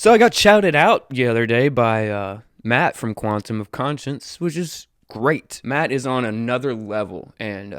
So I got shouted out the other day by Matt from Quantum of Conscience, which is great. Matt is on another level, and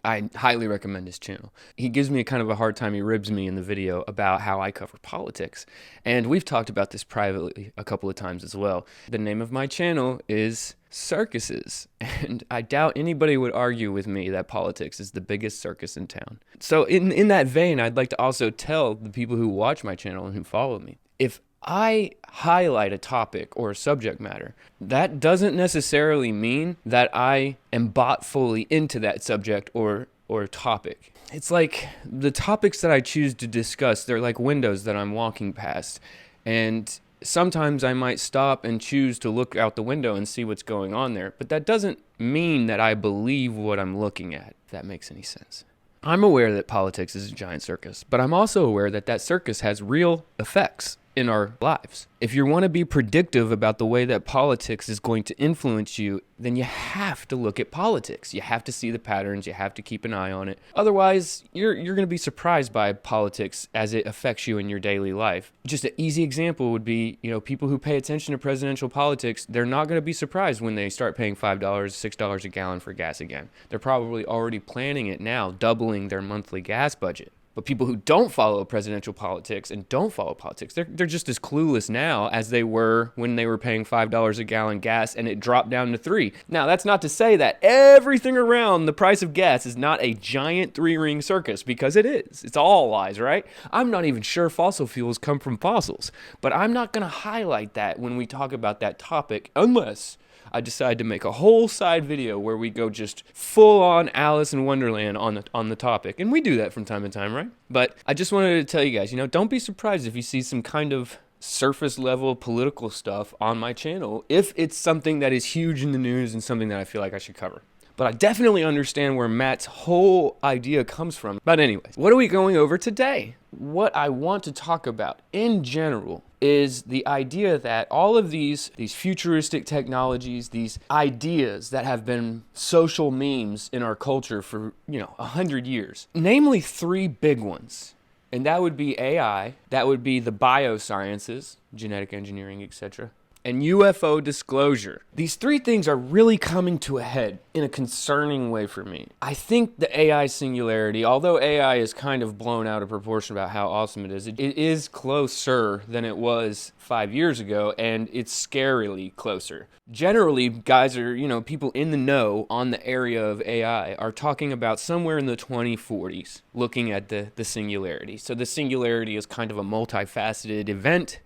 I highly recommend his channel. He gives me a kind of a hard time. He ribs me in the video about how I cover politics. And we've talked about this privately a couple of times as well. The name of my channel is Circuses, and I doubt anybody would argue with me that politics is the biggest circus in town. So in that vein, I'd like to also tell the people who watch my channel and who follow me, if I highlight a topic or a subject matter, that doesn't necessarily mean that I am bought fully into that subject or topic. It's like the topics that I choose to discuss, they're like windows that I'm walking past. And sometimes I might stop and choose to look out the window and see what's going on there. But that doesn't mean that I believe what I'm looking at, if that makes any sense. I'm aware that politics is a giant circus, but I'm also aware that that circus has real effects in our lives. If you want to be predictive about the way that politics is going to influence you, then you have to look at politics. You have to see the patterns. You have to keep an eye on it. Otherwise, you're going to be surprised by politics as it affects you in your daily life. Just an easy example would be, people who pay attention to presidential politics, they're not going to be surprised when they start paying $5, $6 a gallon for gas again. They're probably already planning it now, doubling their monthly gas budget. But people who don't follow presidential politics and don't follow politics, they're just as clueless now as they were when they were paying $5 a gallon gas and it dropped down to $3. Now, that's not to say that everything around the price of gas is not a giant three-ring circus, because it is. It's all lies, right? I'm not even sure fossil fuels come from fossils, but I'm not going to highlight that when we talk about that topic unless I decide to make a whole side video where we go just full on Alice in Wonderland on the topic. And we do that from time to time, right? But I just wanted to tell you guys, don't be surprised if you see some kind of surface level political stuff on my channel if it's something that is huge in the news and something that I feel like I should cover. But I definitely understand where Matt's whole idea comes from. But anyways, what are we going over today? What I want to talk about in general is the idea that all of these futuristic technologies, these ideas that have been social memes in our culture for, 100 years, namely three big ones. And that would be AI, that would be the biosciences, genetic engineering, etc., and UFO disclosure. These three things are really coming to a head in a concerning way for me. I think the AI singularity, although AI is kind of blown out of proportion about how awesome it is closer than it was 5 years ago, and it's scarily closer. Generally, guys are, people in the know on the area of AI are talking about somewhere in the 2040s, looking at the singularity. So the singularity is kind of a multifaceted event.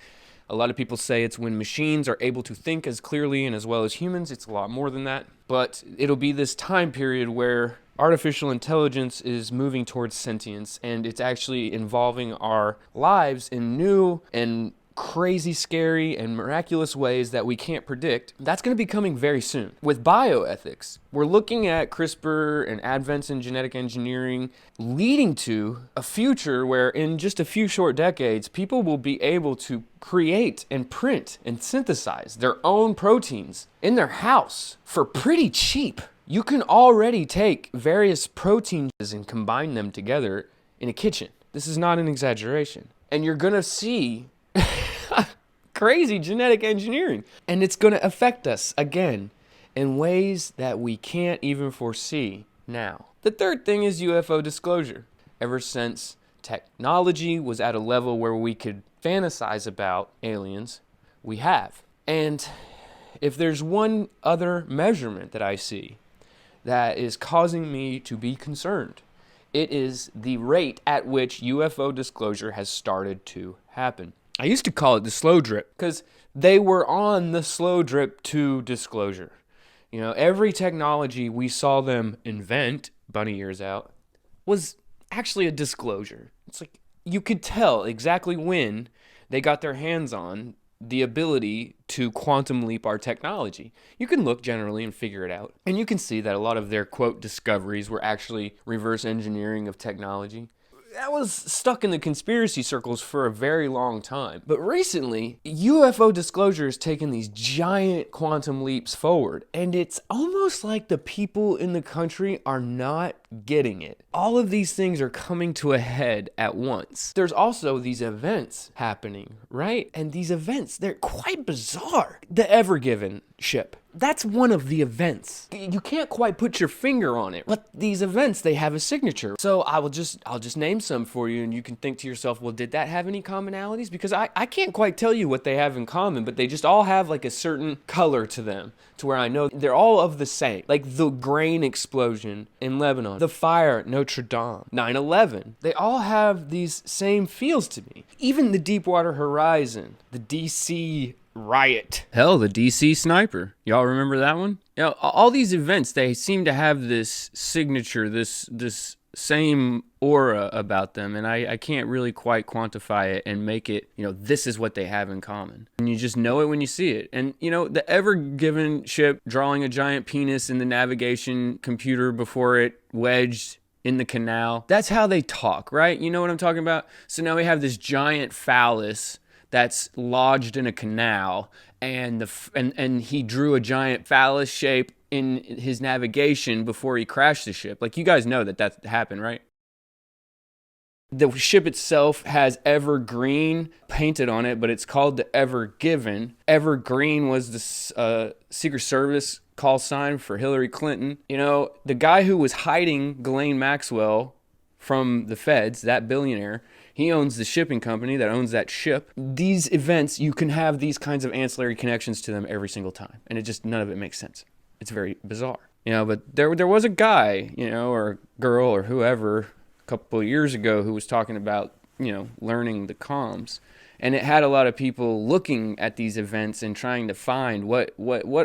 A lot of people say it's when machines are able to think as clearly and as well as humans. It's a lot more than that. But it'll be this time period where artificial intelligence is moving towards sentience, and it's actually involving our lives in new and crazy, scary, and miraculous ways that we can't predict. That's going to be coming very soon. With bioethics, we're looking at CRISPR and advents in genetic engineering leading to a future where in just a few short decades, people will be able to create and print and synthesize their own proteins in their house for pretty cheap. You can already take various proteins and combine them together in a kitchen. This is not an exaggeration. And you're going to see crazy genetic engineering. And it's going to affect us again in ways that we can't even foresee now. The third thing is UFO disclosure. Ever since technology was at a level where we could fantasize about aliens, we have. And if there's one other measurement that I see that is causing me to be concerned, it is the rate at which UFO disclosure has started to happen. I used to call it the slow drip because they were on the slow drip to disclosure. Every technology we saw them invent, bunny ears out, was actually a disclosure. It's like you could tell exactly when they got their hands on the ability to quantum leap our technology. You can look generally and figure it out. And you can see that a lot of their, quote, discoveries were actually reverse engineering of technology. that was stuck in the conspiracy circles for a very long time. But recently, UFO Disclosure has taken these giant quantum leaps forward, and it's almost like the people in the country are not getting it. All of these things are coming to a head at once. There's also these events happening, right? And these events, they're quite bizarre. The EverGiven ship. That's one of the events. You can't quite put your finger on it, but these events, they have a signature. So I'll just name some for you, and you can think to yourself, well, did that have any commonalities? Because I can't quite tell you what they have in common, but they just all have like a certain color to them, to where I know they're all of the same. Like the grain explosion in Lebanon, the fire at Notre Dame, 9/11. They all have these same feels to me. Even the Deepwater Horizon, the DC riot. Hell, the DC sniper. Y'all remember that one? You know, all these events, they seem to have this signature, this same aura about them, and I can't really quite quantify it and make it, this is what they have in common. And you just know it when you see it. And, the EverGiven ship drawing a giant penis in the navigation computer before it wedged in the canal, that's how they talk, right? You know what I'm talking about? So now we have this giant phallus that's lodged in a canal, and he drew a giant phallus shape in his navigation before he crashed the ship. Like, you guys know that happened, right? The ship itself has Evergreen painted on it, but it's called the EverGiven. Evergreen was the Secret Service call sign for Hillary Clinton. The guy who was hiding Ghislaine Maxwell from the feds, that billionaire, he owns the shipping company that owns that ship. These events, you can have these kinds of ancillary connections to them every single time, and none of it makes sense. It's very bizarre. But there was a guy, or a girl or whoever a couple of years ago who was talking about, learning the comms. And it had a lot of people looking at these events and trying to find what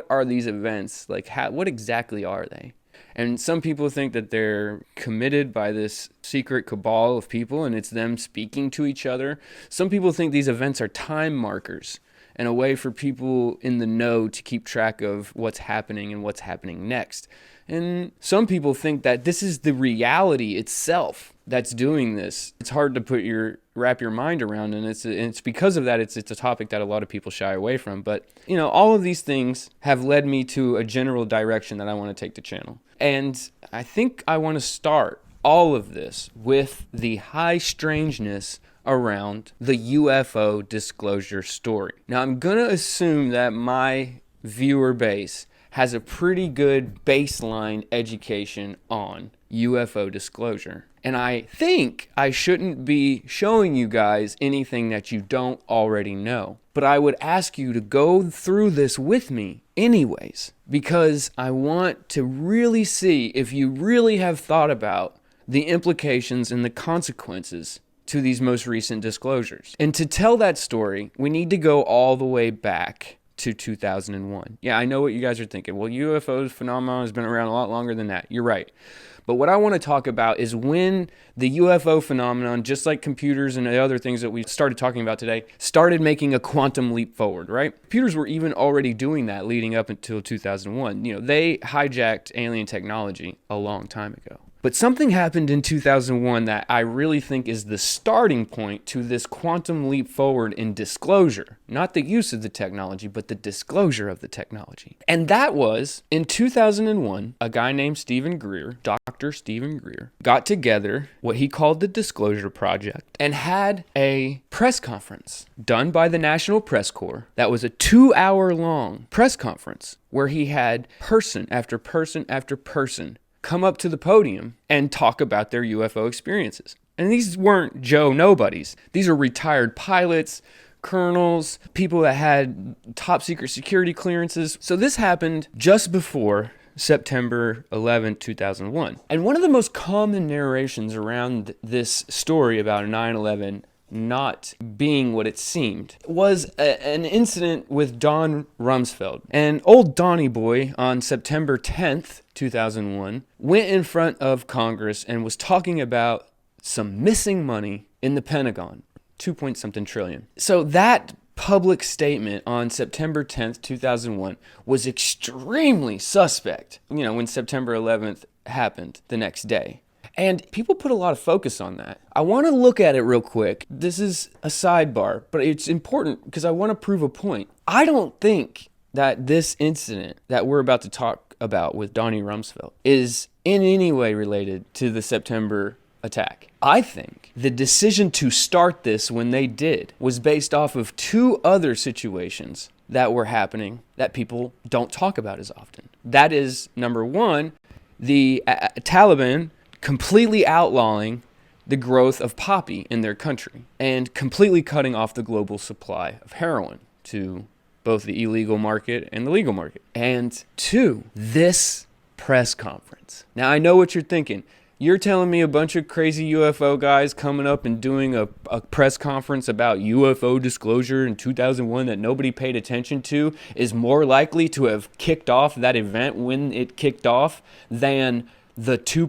are these events? Like, what exactly are they? And some people think that they're committed by this secret cabal of people, and it's them speaking to each other. Some people think these events are time markers and a way for people in the know to keep track of what's happening and what's happening next. And some people think that this is the reality itself that's doing this. It's hard to wrap your mind around, and it's because of that it's a topic that a lot of people shy away from. But all of these things have led me to a general direction that I want to take the channel. And I think I want to start all of this with the high strangeness around the UFO disclosure story. Now, I'm going to assume that my viewer base has a pretty good baseline education on UFO disclosure. And I think I shouldn't be showing you guys anything that you don't already know. But I would ask you to go through this with me anyways, because I want to really see if you really have thought about the implications and the consequences to these most recent disclosures. And to tell that story, we need to go all the way back to 2001. Yeah, I know what you guys are thinking. Well, UFO phenomenon has been around a lot longer than that. You're right. But what I want to talk about is when the UFO phenomenon, just like computers and the other things that we started talking about today, started making a quantum leap forward, right? Computers were even already doing that leading up until 2001. They hijacked alien technology a long time ago. But something happened in 2001 that I really think is the starting point to this quantum leap forward in disclosure. Not the use of the technology, but the disclosure of the technology. And that was, in 2001, a guy named Dr. Stephen Greer, got together what he called the Disclosure Project and had a press conference done by the National Press Corps that was a 2-hour-long press conference where he had person after person after person come up to the podium and talk about their UFO experiences. And these weren't Joe nobodies. These are retired pilots, colonels, people that had top secret security clearances. So this happened just before September 11, 2001. And one of the most common narrations around this story about 9/11 not being what it seemed was an incident with Don Rumsfeld. And old Donnie boy on September 10th, 2001, went in front of Congress and was talking about some missing money in the Pentagon, 2-point-something trillion. So that public statement on September 10th, 2001 was extremely suspect, when September 11th happened the next day. And people put a lot of focus on that. I want to look at it real quick. This is a sidebar, but it's important because I want to prove a point. I don't think that this incident that we're about to talk about with Donnie Rumsfeld is in any way related to the September attack. I think the decision to start this when they did was based off of two other situations that were happening that people don't talk about as often. That is, number one, the Taliban completely outlawing the growth of poppy in their country and completely cutting off the global supply of heroin to both the illegal market and the legal market. And two, this press conference. Now, I know what you're thinking. You're telling me a bunch of crazy UFO guys coming up and doing a press conference about UFO disclosure in 2001 that nobody paid attention to is more likely to have kicked off that event when it kicked off than the 2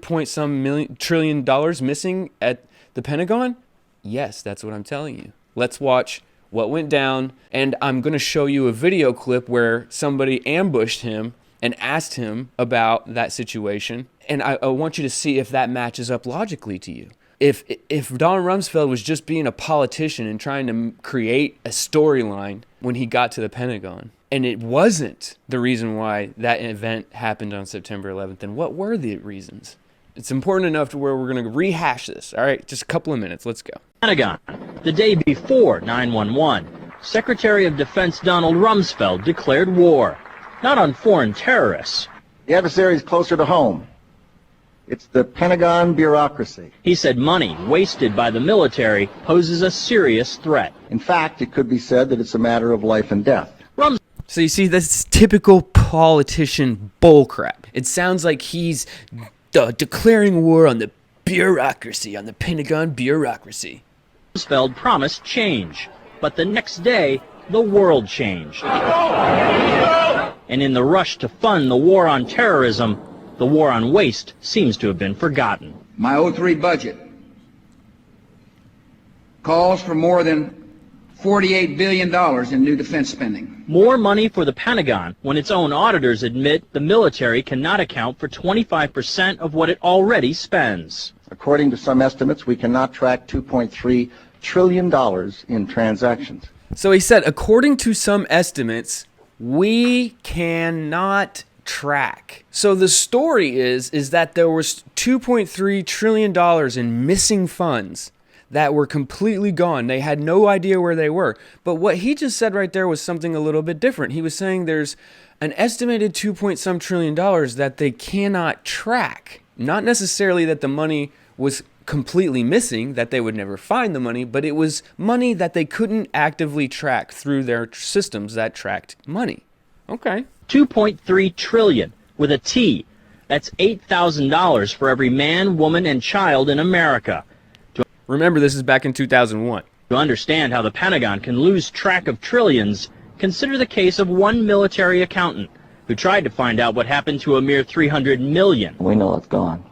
trillion dollars missing at the Pentagon? Yes, that's what I'm telling you. Let's watch what went down, and I'm going to show you a video clip where somebody ambushed him and asked him about that situation, and I want you to see if that matches up logically to you. If Don Rumsfeld was just being a politician and trying to create a storyline when he got to the Pentagon, and it wasn't the reason why that event happened on September 11th, then what were the reasons? It's important enough to where we're going to rehash this. All right, just a couple of minutes. Let's go. Pentagon, the day before 9/11, Secretary of Defense Donald Rumsfeld declared war, not on foreign terrorists. The adversary is closer to home. It's the Pentagon bureaucracy. He said money wasted by the military poses a serious threat. In fact, it could be said that it's a matter of life and death. So you see, this is typical politician bullcrap. It sounds like he's declaring war on the bureaucracy, on the Pentagon bureaucracy. Rumsfeld promised change, but the next day, the world changed. And in the rush to fund the war on terrorism, the war on waste seems to have been forgotten. My '03 budget calls for more than $48 billion in new defense spending. More money for the Pentagon when its own auditors admit the military cannot account for 25% of what it already spends. According to some estimates, we cannot track $2.3 trillion in transactions. So he said, according to some estimates, we cannot track. So the story is that there was $2.3 trillion in missing funds that were completely gone. They had no idea where they were. But what he just said right there was something a little bit different. He was saying there's an estimated $2 trillion that they cannot track. Not necessarily that the money was completely missing, that they would never find the money, but it was money that they couldn't actively track through their systems that tracked money. Okay. 2.3 trillion with a T. That's $8,000 for every man, woman, and child in America. Remember, this is back in 2001. To understand how the Pentagon can lose track of trillions, consider the case of one military accountant who tried to find out what happened to a mere $300 million. We know it's gone,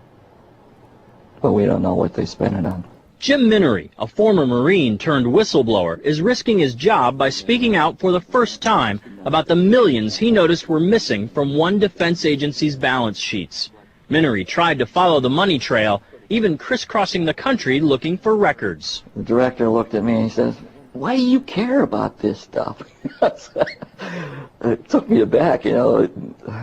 but we don't know what they spent it on. Jim Minery, a former Marine turned whistleblower, is risking his job by speaking out for the first time about the millions he noticed were missing from one defense agency's balance sheets. Minery tried to follow the money trail, even crisscrossing the country looking for records. The director looked at me and he says, "Why do you care about this stuff?" It took me aback, you know.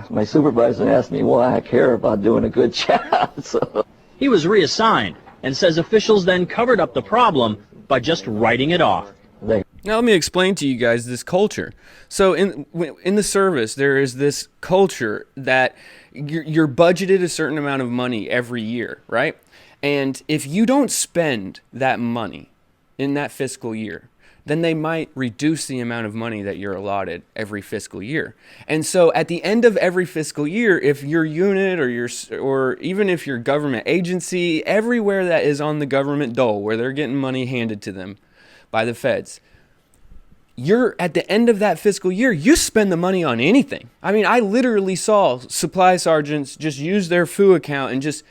My supervisor asked me why I care about doing a good job. So he was reassigned and says officials then covered up the problem by just writing it off. Now let me explain to you guys this culture. So in the service, there is this culture that you're budgeted a certain amount of money every year, right? And if you don't spend that money in that fiscal year, then they might reduce the amount of money that you're allotted every fiscal year. And so at the end of every fiscal year, if your unit or even if your government agency, everywhere that is on the government dole where they're getting money handed to them by the feds, you're at the end of that fiscal year, you spend the money on anything. I mean, I literally saw supply sergeants just use their FOO account and just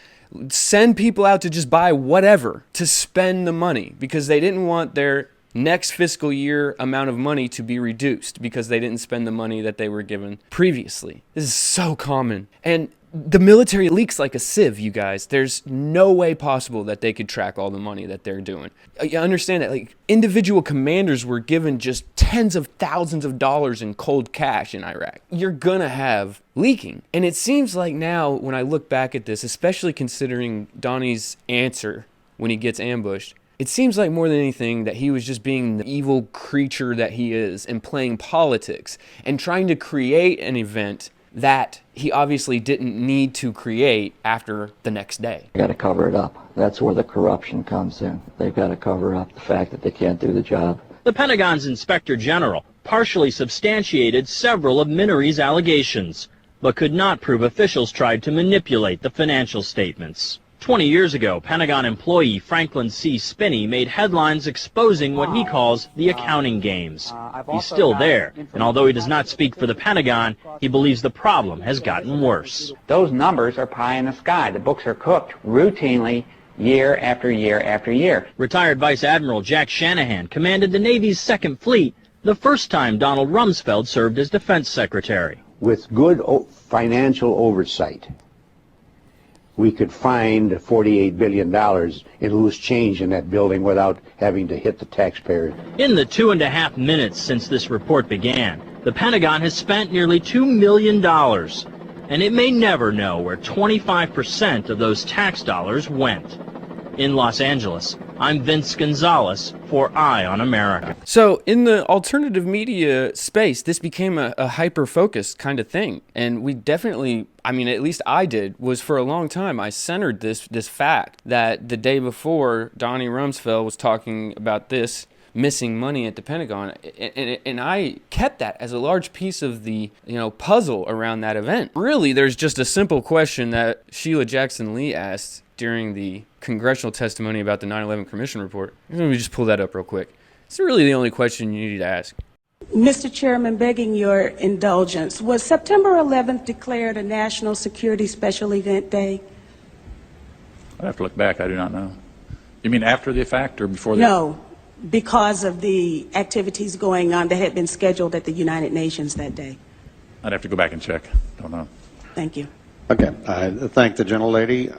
send people out to just buy whatever to spend the money because they didn't want their next fiscal year amount of money to be reduced because they didn't spend the money that they were given previously. This is so common. And the military leaks like a sieve, you guys. There's no way possible that they could track all the money that they're doing. You understand that, like, individual commanders were given just tens of thousands of dollars in cold cash in Iraq. You're gonna have leaking. And it seems like now, when I look back at this, especially considering Donnie's answer when he gets ambushed, it seems like more than anything that he was just being the evil creature that he is and playing politics and trying to create an event that he obviously didn't need to create after the next day. They got to cover it up. That's where the corruption comes in. They've got to cover up the fact that they can't do the job. The Pentagon's Inspector General partially substantiated several of Minnery's allegations, but could not prove officials tried to manipulate the financial statements. 20 years ago, Pentagon employee Franklin C. Spinney made headlines exposing what he calls the accounting games. He's still there, and although he does not speak for the Pentagon, he believes the problem has gotten worse. Those numbers are pie in the sky. The books are cooked routinely year after year after year. Retired Vice Admiral Jack Shanahan commanded the Navy's Second Fleet the first time Donald Rumsfeld served as Defense Secretary. With good financial oversight, we could find $48 billion in loose change in that building without having to hit the taxpayer. In the 2.5 minutes since this report began, the Pentagon has spent nearly $2 million, and it may never know where 25% of those tax dollars went. In Los Angeles, I'm Vince Gonzalez for Eye on America. So in the alternative media space, this became a hyper-focused kind of thing. And we definitely, I mean, at least I did, was for a long time, I centered this fact that the day before Donnie Rumsfeld was talking about this missing money at the Pentagon, and I kept that as a large piece of the puzzle around that event. Really, there's just a simple question that Sheila Jackson Lee asked during the congressional testimony about the 9/11 Commission report. Let me just pull that up real quick. It's really the only question you need to ask. Mr. Chairman, begging your indulgence, was September 11th declared a National Security Special Event Day? I'd have to look back. I do not know. You mean after the fact or before the? No, because of the activities going on that had been scheduled at the United Nations that day. I'd have to go back and check. Don't know. Thank you. Okay, I thank the gentlelady.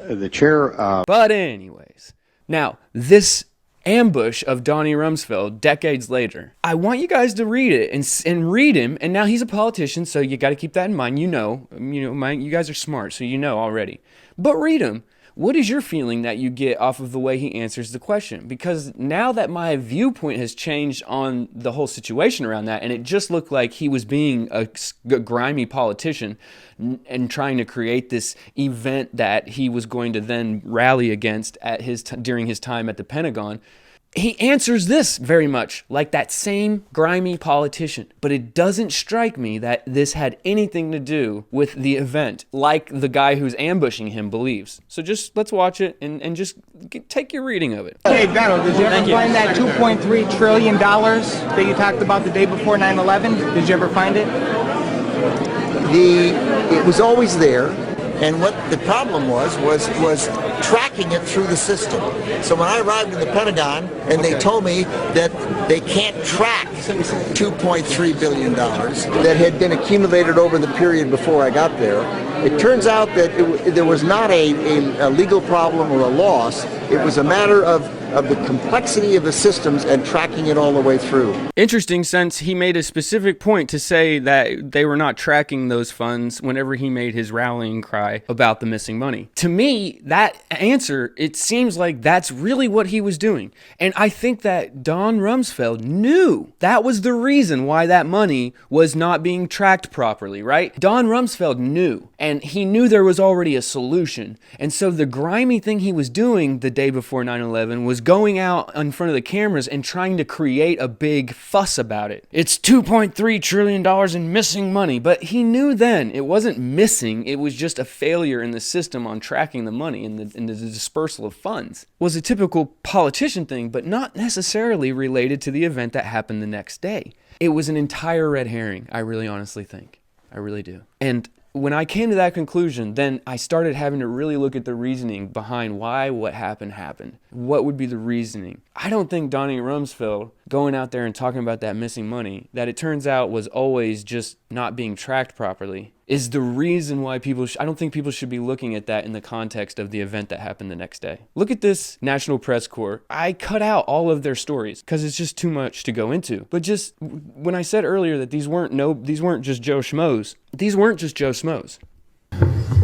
The chair. But anyways, now this ambush of Donnie Rumsfeld decades later, I want you guys to read it and read him. And now he's a politician, so you got to keep that in mind. You guys are smart, so you know already. But read him. What is your feeling that you get off of the way he answers the question? Because now that my viewpoint has changed on the whole situation around that, and it just looked like he was being a grimy politician and trying to create this event that he was going to then rally against at during his time at the Pentagon, he answers this very much like that same grimy politician. But it doesn't strike me that this had anything to do with the event, like the guy who's ambushing him believes. So just let's watch it and just take your reading of it. Hey, Donald, did you ever find that $2.3 trillion that you talked about the day before 9/11? Did you ever find it? It was always there. And what the problem was tracking it through the system. So when I arrived in the Pentagon and they told me that they can't track $2.3 billion that had been accumulated over the period before I got there, it turns out that there was not a legal problem or a loss. It was a matter of the complexity of the systems and tracking it all the way through. Interesting, since he made a specific point to say that they were not tracking those funds whenever he made his rallying cry about the missing money. To me, that answer, it seems like that's really what he was doing. And I think that Don Rumsfeld knew that was the reason why that money was not being tracked properly, right? Don Rumsfeld knew, and he knew there was already a solution. And so the grimy thing he was doing the day before 9/11 was going out in front of the cameras and trying to create a big fuss about it. It's $2.3 trillion in missing money, but he knew then it wasn't missing, it was just a failure in the system on tracking the money and the dispersal of funds. It was a typical politician thing, but not necessarily related to the event that happened the next day. It was an entire red herring, I really honestly think. I really do. And when I came to that conclusion, then I started having to really look at the reasoning behind why what happened. What would be the reasoning? I don't think Donnie Rumsfeld going out there and talking about that missing money, that it turns out was always just not being tracked properly, is the reason why I don't think people should be looking at that in the context of the event that happened the next day. Look at this National Press Corps. I cut out all of their stories because it's just too much to go into. But just when I said earlier that these weren't just Joe Schmoes, these weren't just Joe Schmoes.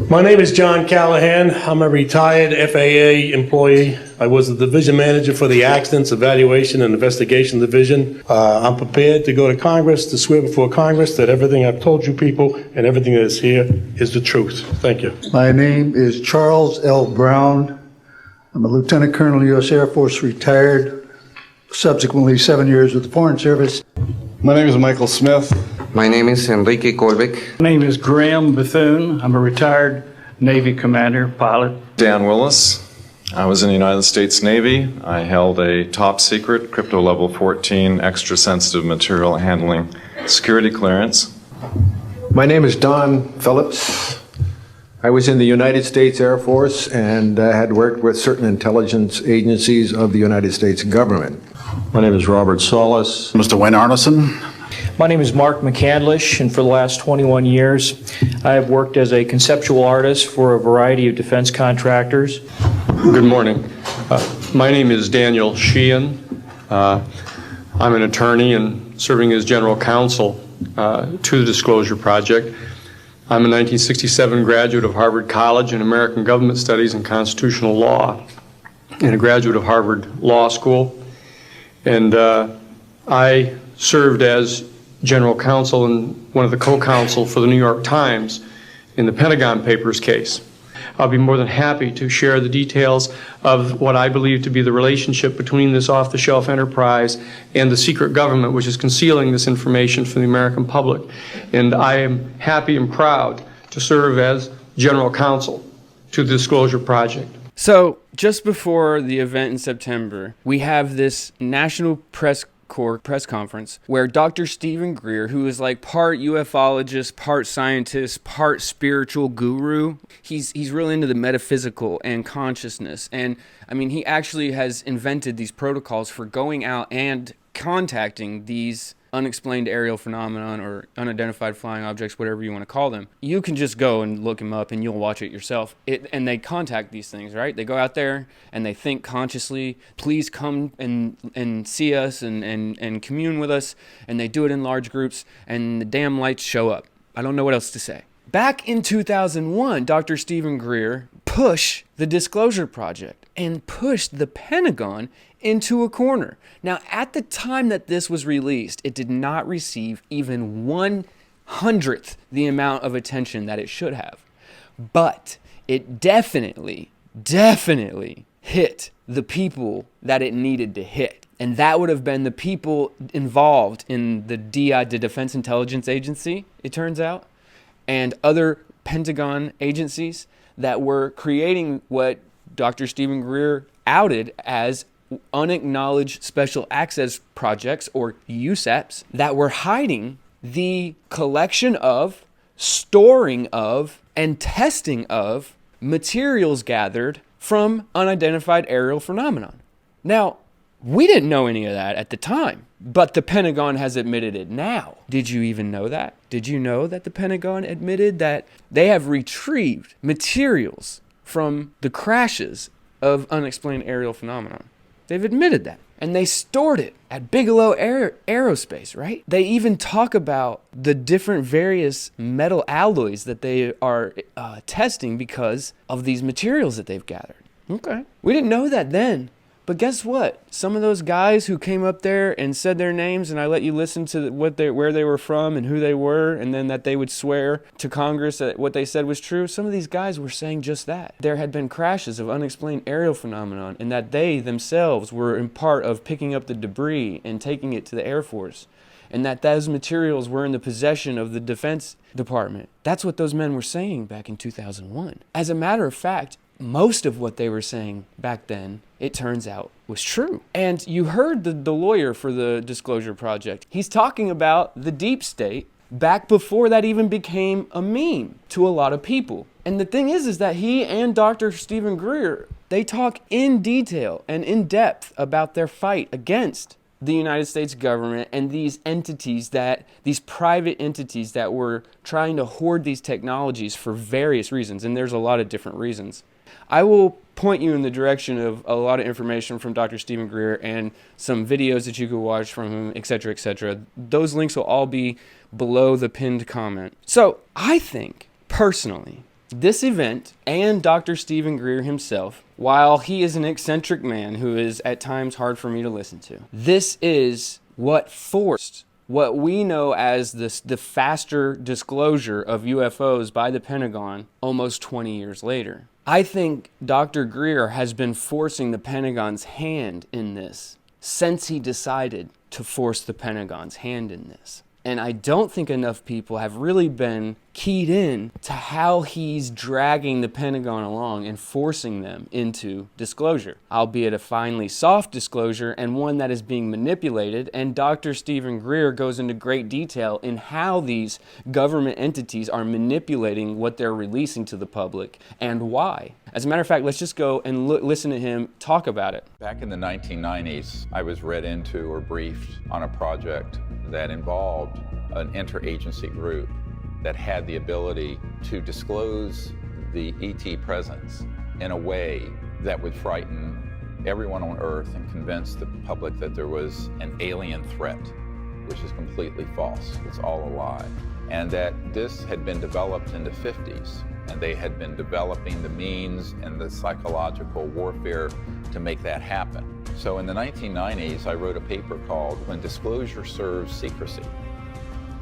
My name is John Callahan. I'm a retired FAA employee. I was the division manager for the Accidents Evaluation and Investigation Division. I'm prepared to go to Congress to swear before Congress that everything I've told you people and everything that is here is the truth. Thank you. My name is Charles L. Brown. I'm a Lieutenant Colonel, U.S. Air Force, retired, subsequently 7 years with the Foreign Service. My name is Michael Smith. My name is Enrique Colbeck. My name is Graham Bethune. I'm a retired Navy commander, pilot. Dan Willis. I was in the United States Navy. I held a top secret, crypto level 14, extra sensitive material handling security clearance. My name is Don Phillips. I was in the United States Air Force and had worked with certain intelligence agencies of the United States government. My name is Robert Solis. Mr. Wayne Arneson. My name is Mark McCandlish, and for the last 21 years, I have worked as a conceptual artist for a variety of defense contractors. Good morning. My name is Daniel Sheehan. I'm an attorney and serving as general counsel to the Disclosure Project. I'm a 1967 graduate of Harvard College in American Government Studies and Constitutional Law, and a graduate of Harvard Law School. And I served as general counsel and one of the co-counsel for the New York Times in the Pentagon Papers case. I'll be more than happy to share the details of what I believe to be the relationship between this off-the-shelf enterprise and the secret government, which is concealing this information from the American public. And I am happy and proud to serve as general counsel to the Disclosure Project. So, just before the event in September, we have this National Press Corps press conference where Dr. Stephen Greer, who is like part ufologist, part scientist, part spiritual guru, he's really into the metaphysical and consciousness. And I mean, he actually has invented these protocols for going out and contacting these unexplained aerial phenomenon or unidentified flying objects, whatever you want to call them. You can just go and look him up and you'll watch it yourself. And they contact these things, right? They go out there and they think consciously, please come and see us and commune with us. And they do it in large groups and the damn lights show up. I don't know what else to say. Back in 2001, Dr. Stephen Greer pushed the Disclosure Project and pushed the Pentagon into a corner. Now, at the time that this was released, it did not receive even 1/100th the amount of attention that it should have. But it definitely hit the people that it needed to hit. And that would have been the people involved in the DI, the Defense Intelligence Agency, it turns out, and other Pentagon agencies that were creating what Dr. Stephen Greer outed as unacknowledged special access projects, or USAPs, that were hiding the collection of, storing of, and testing of materials gathered from unidentified aerial phenomenon. Now, we didn't know any of that at the time, but the Pentagon has admitted it now. Did you even know that? Did you know that the Pentagon admitted that they have retrieved materials from the crashes of unexplained aerial phenomenon? They've admitted that. And they stored it at Bigelow Aerospace, right? They even talk about the different various metal alloys that they are testing because of these materials that they've gathered. Okay. We didn't know that then. But guess what? Some of those guys who came up there and said their names, and I let you listen to where they were from and who they were, and then that they would swear to Congress that what they said was true, some of these guys were saying just that. There had been crashes of unexplained aerial phenomenon, and that they themselves were in part of picking up the debris and taking it to the Air Force, and that those materials were in the possession of the Defense Department. That's what those men were saying back in 2001. As a matter of fact, most of what they were saying back then, it turns out, was true. And you heard the lawyer for the Disclosure Project. He's talking about the deep state back before that even became a meme to a lot of people. And the thing is that he and Dr. Stephen Greer They talk in detail and in depth about their fight against the United States government and these private entities that were trying to hoard these technologies for various reasons, and there's a lot of different reasons. I will point you in the direction of a lot of information from Dr. Stephen Greer and some videos that you could watch from him, etc., etc. Those links will all be below the pinned comment. So I think, personally, this event and Dr. Stephen Greer himself, while he is an eccentric man who is at times hard for me to listen to, this is what forced what we know as the faster disclosure of UFOs by the Pentagon almost 20 years later. I think Dr. Greer has been forcing the Pentagon's hand in this since he decided to force the Pentagon's hand in this. And I don't think enough people have really been keyed in to how he's dragging the Pentagon along and forcing them into disclosure, albeit a finely soft disclosure and one that is being manipulated. And Dr. Stephen Greer goes into great detail in how these government entities are manipulating what they're releasing to the public and why. As a matter of fact, let's just go and listen to him talk about it. Back in the 1990s, I was read into or briefed on a project that involved an interagency group that had the ability to disclose the ET presence in a way that would frighten everyone on Earth and convince the public that there was an alien threat, which is completely false. It's all a lie. And that this had been developed in the 50s, and they had been developing the means and the psychological warfare to make that happen. So in the 1990s, I wrote a paper called When Disclosure Serves Secrecy.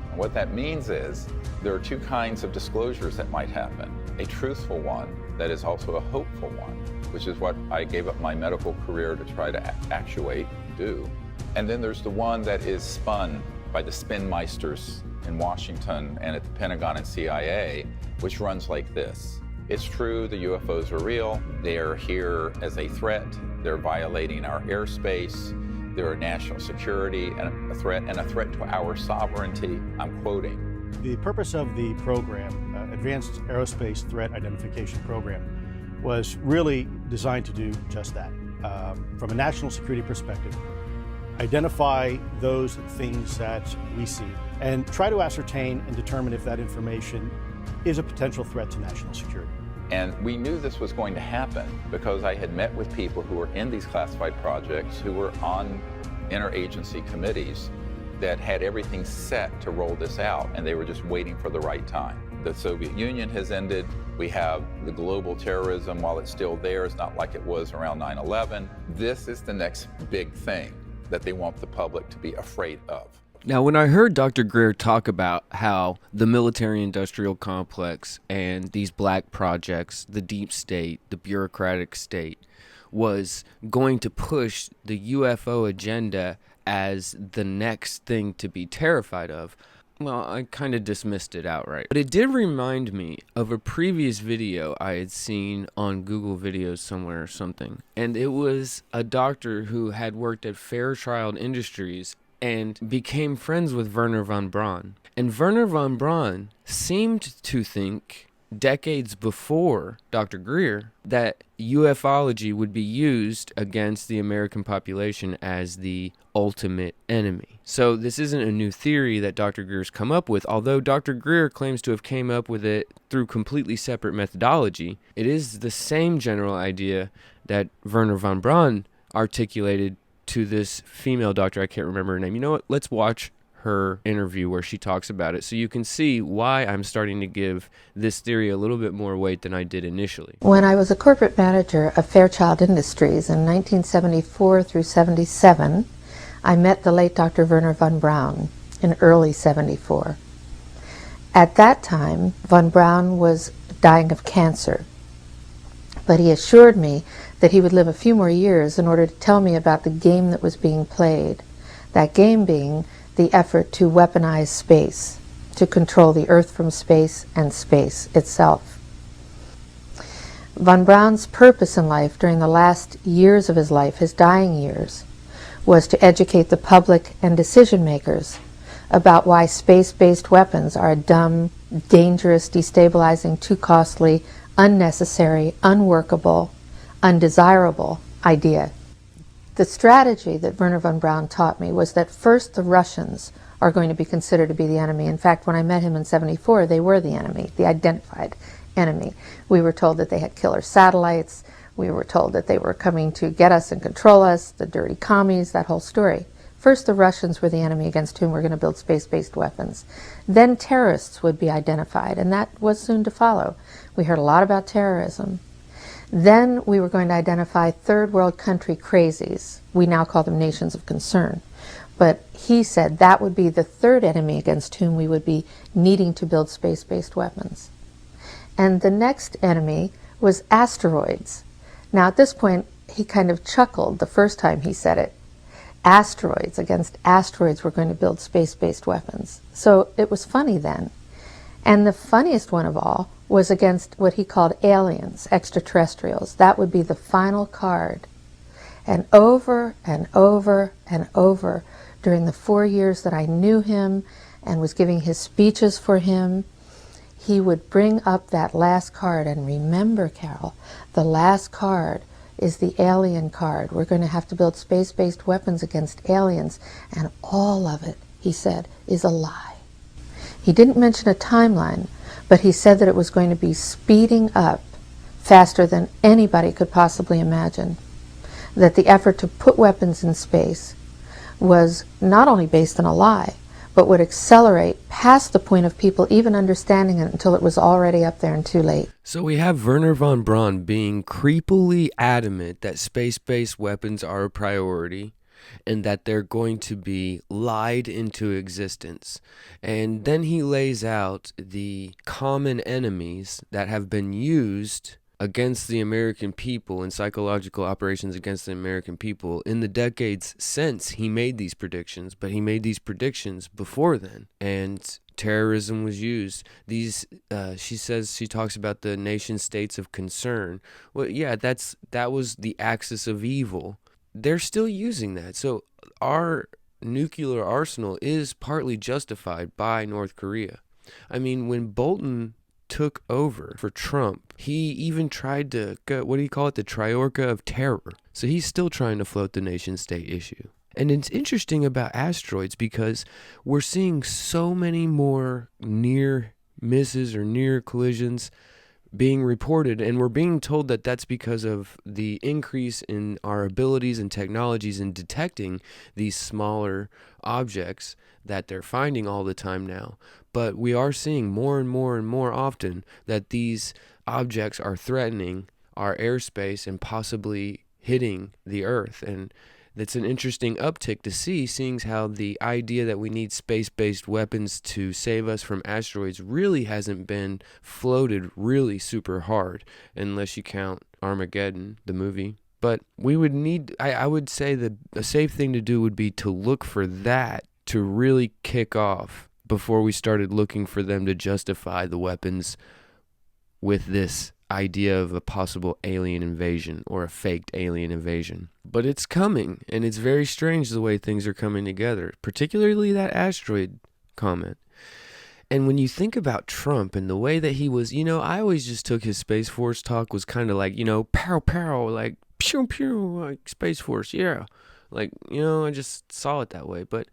And what that means is there are two kinds of disclosures that might happen. A truthful one that is also a hopeful one, which is what I gave up my medical career to try to actuate, do. And then there's the one that is spun by the spinmeisters in Washington and at the Pentagon and CIA, which runs like this. It's true, the UFOs are real. They are here as a threat. They're violating our airspace. They're a national security and a threat to our sovereignty. I'm quoting. The purpose of the program, Advanced Aerospace Threat Identification Program, was really designed to do just that. From a national security perspective, identify those things that we see and try to ascertain and determine if that information is a potential threat to national security. And we knew this was going to happen because I had met with people who were in these classified projects, who were on interagency committees that had everything set to roll this out, and they were just waiting for the right time. The Soviet Union has ended. We have the global terrorism, while it's still there, it's not like it was around 9/11. This is the next big thing that they want the public to be afraid of. Now, when I heard Dr. Greer talk about how the military-industrial complex and these black projects, the deep state, the bureaucratic state, was going to push the UFO agenda as the next thing to be terrified of, well, I kind of dismissed it outright. But it did remind me of a previous video I had seen on Google Videos somewhere or something. And it was a doctor who had worked at Fairchild Industries and became friends with Wernher von Braun. And Wernher von Braun seemed to think, decades before Dr. Greer, that ufology would be used against the American population as the ultimate enemy. So this isn't a new theory that Dr. Greer's come up with, although Dr. Greer claims to have came up with it through completely separate methodology. It is the same general idea that Wernher von Braun articulated to this female doctor. I can't remember her name. You know what? Let's watch her interview where she talks about it so you can see why I'm starting to give this theory a little bit more weight than I did initially. When I was a corporate manager of Fairchild Industries in 1974 through 77, I met the late Dr. Wernher von Braun in early 74. At that time, von Braun was dying of cancer, but he assured me that he would live a few more years in order to tell me about the game that was being played, that game being the effort to weaponize space, to control the Earth from space and space itself. Von Braun's purpose in life during the last years of his life, his dying years, was to educate the public and decision makers about why space-based weapons are dumb, dangerous, destabilizing, too costly, unnecessary, unworkable, undesirable idea. The strategy that Werner von Braun taught me was that first the Russians are going to be considered to be the enemy. In fact, when I met him in '74, they were the enemy, the identified enemy. We were told that they had killer satellites. We were told that they were coming to get us and control us, the dirty commies, that whole story. First, the Russians were the enemy against whom we're going to build space-based weapons. Then terrorists would be identified, and that was soon to follow. We heard a lot about terrorism. Then we were going to identify third world country crazies. We now call them nations of concern. But he said that would be the third enemy against whom we would be needing to build space-based weapons. And the next enemy was asteroids. Now at this point, he kind of chuckled the first time he said it. Asteroids, against asteroids we're going to build space-based weapons. So it was funny then. And the funniest one of all was against what he called aliens, extraterrestrials. That would be the final card. And over and over and over during the 4 years that I knew him and was giving his speeches for him, he would bring up that last card. And remember, Carol, the last card is the alien card. We're going to have to build space-based weapons against aliens, and all of it, he said, is a lie. He didn't mention a timeline, but he said that it was going to be speeding up faster than anybody could possibly imagine. That the effort to put weapons in space was not only based on a lie, but would accelerate past the point of people even understanding it until it was already up there and too late. So we have Werner von Braun being creepily adamant that space-based weapons are a priority and that they're going to be lied into existence. And then he lays out the common enemies that have been used against the American people and psychological operations against the American people in the decades since he made these predictions. But he made these predictions before then, and terrorism was used. These she talks about the nation states of concern. Well, yeah, that was the axis of evil. They're still using that. So our nuclear arsenal is partly justified by North Korea. I mean, when Bolton took over for Trump, he even tried to go, what do you call it, the Triorca of terror. So he's still trying to float the nation state issue. And it's interesting about asteroids because we're seeing so many more near misses or near collisions being reported, and we're being told that that's because of the increase in our abilities and technologies in detecting these smaller objects that they're finding all the time now. But we are seeing more and more and more often that these objects are threatening our airspace and possibly hitting the Earth. And that's an interesting uptick to see, seeing how the idea that we need space-based weapons to save us from asteroids really hasn't been floated really super hard, unless you count Armageddon, the movie. But we would need, I would say that a safe thing to do would be to look for that to really kick off before we started looking for them to justify the weapons with this idea of a possible alien invasion or a faked alien invasion. But it's coming, and it's very strange the way things are coming together, particularly that asteroid comment. And when you think about Trump and the way that he was, I always just took his Space Force talk was kind of like, pow, pow, like, pew, pew, like Space Force, yeah. Like, I just saw it that way. But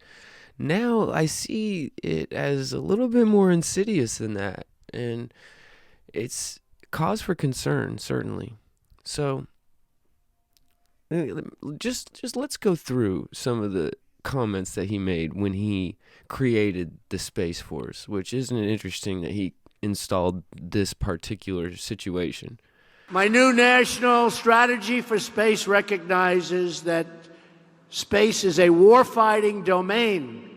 now I see it as a little bit more insidious than that. And it's cause for concern, certainly. So just let's go through some of the comments that he made when he created the Space Force, which isn't it interesting that he installed this particular situation. My new national strategy for space recognizes that space is a warfighting domain,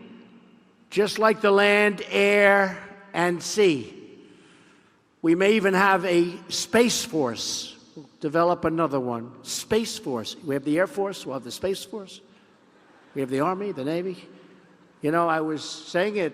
just like the land, air, and sea. We may even have a Space Force. We'll develop another one. Space Force. We have the Air Force, we'll have the Space Force. We have the Army, the Navy. I was saying it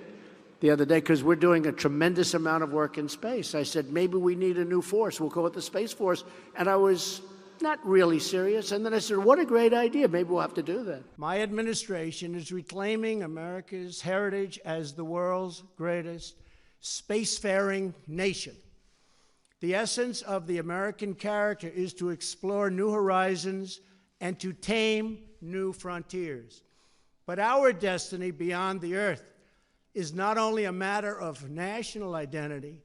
the other day because we're doing a tremendous amount of work in space. I said, maybe we need a new force. We'll call it the Space Force. And I was not really serious. And then I said, what a great idea. Maybe we'll have to do that. My administration is reclaiming America's heritage as the world's greatest spacefaring nation. The essence of the American character is to explore new horizons and to tame new frontiers. But our destiny beyond the earth is not only a matter of national identity,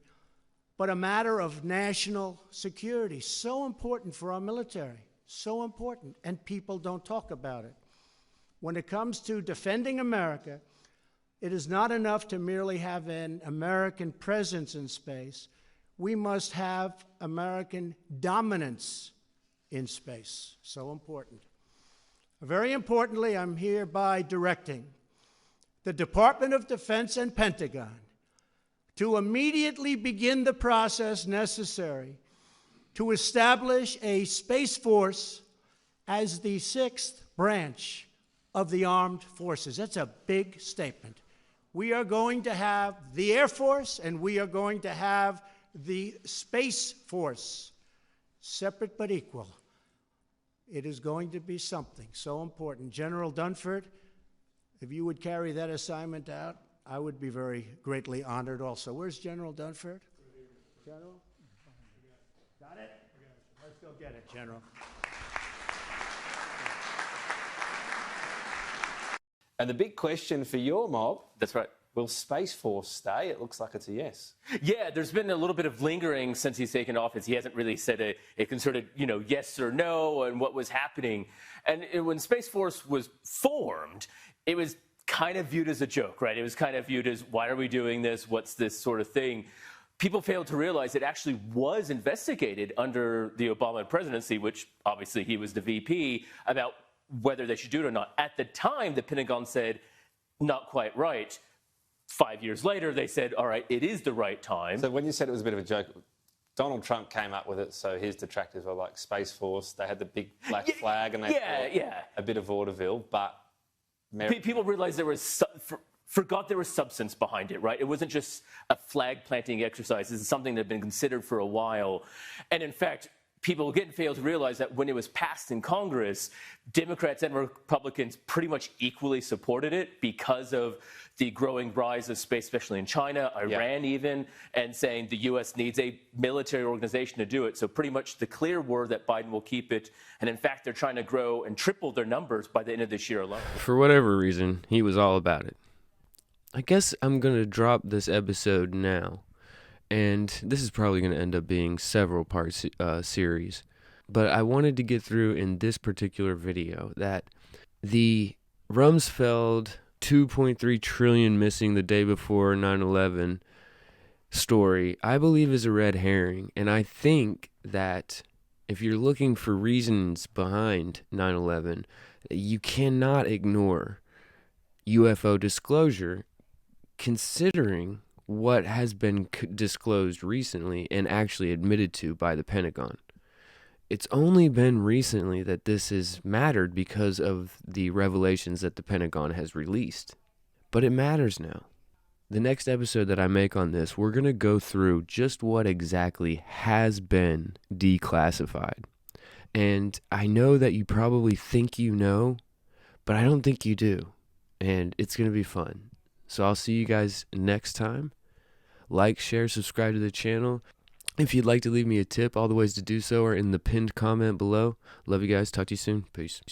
but a matter of national security. So important for our military, so important, and people don't talk about it. When it comes to defending America, it is not enough to merely have an American presence in space. We must have American dominance in space. So important. Very importantly, I'm hereby directing the Department of Defense and Pentagon to immediately begin the process necessary to establish a Space Force as the sixth branch of the armed forces. That's a big statement. We are going to have the Air Force and we are going to have the Space Force, separate but equal. It is going to be something so important. General Dunford, if you would carry that assignment out, I would be very greatly honored also. Where's General Dunford? General? Got it? Let's go get it, General. And the big question for your mob, that's right, will Space Force stay? It looks like it's a yes. Yeah, there's been a little bit of lingering since he's taken office. He hasn't really said a concerted, yes or no on what was happening. And when Space Force was formed, it was kind of viewed as a joke, right? It was kind of viewed as, why are we doing this? What's this sort of thing? People failed to realize it actually was investigated under the Obama presidency, which obviously he was the VP, about whether they should do it or not. At the time, the Pentagon said, not quite right. 5 years later, they said, all right, it is the right time. So when you said it was a bit of a joke, Donald Trump came up with it, so his detractors were like Space Force. They had the big black flag and they thought a bit of vaudeville, but... People realized there was... forgot there was substance behind it, right? It wasn't just a flag planting exercise. This is something that had been considered for a while. And in fact, people again failed to realize that when it was passed in Congress, Democrats and Republicans pretty much equally supported it because of the growing rise of space, especially in China, Iran even, and saying the U.S. needs a military organization to do it. So pretty much the clear word that Biden will keep it. And in fact, they're trying to grow and triple their numbers by the end of this year alone. For whatever reason, he was all about it. I guess I'm going to drop this episode now. And this is probably going to end up being several part series. But I wanted to get through in this particular video that the Rumsfeld 2.3 trillion missing the day before 9/11 story, I believe, is a red herring. And I think that if you're looking for reasons behind 9/11, you cannot ignore UFO disclosure, considering what has been disclosed recently and actually admitted to by the Pentagon. It's only been recently that this has mattered because of the revelations that the Pentagon has released. But it matters now. The next episode that I make on this, we're going to go through just what exactly has been declassified. And I know that you probably think you know, but I don't think you do. And it's going to be fun. So I'll see you guys next time. Like, share, subscribe to the channel. If you'd like to leave me a tip, all the ways to do so are in the pinned comment below. Love you guys. Talk to you soon. Peace.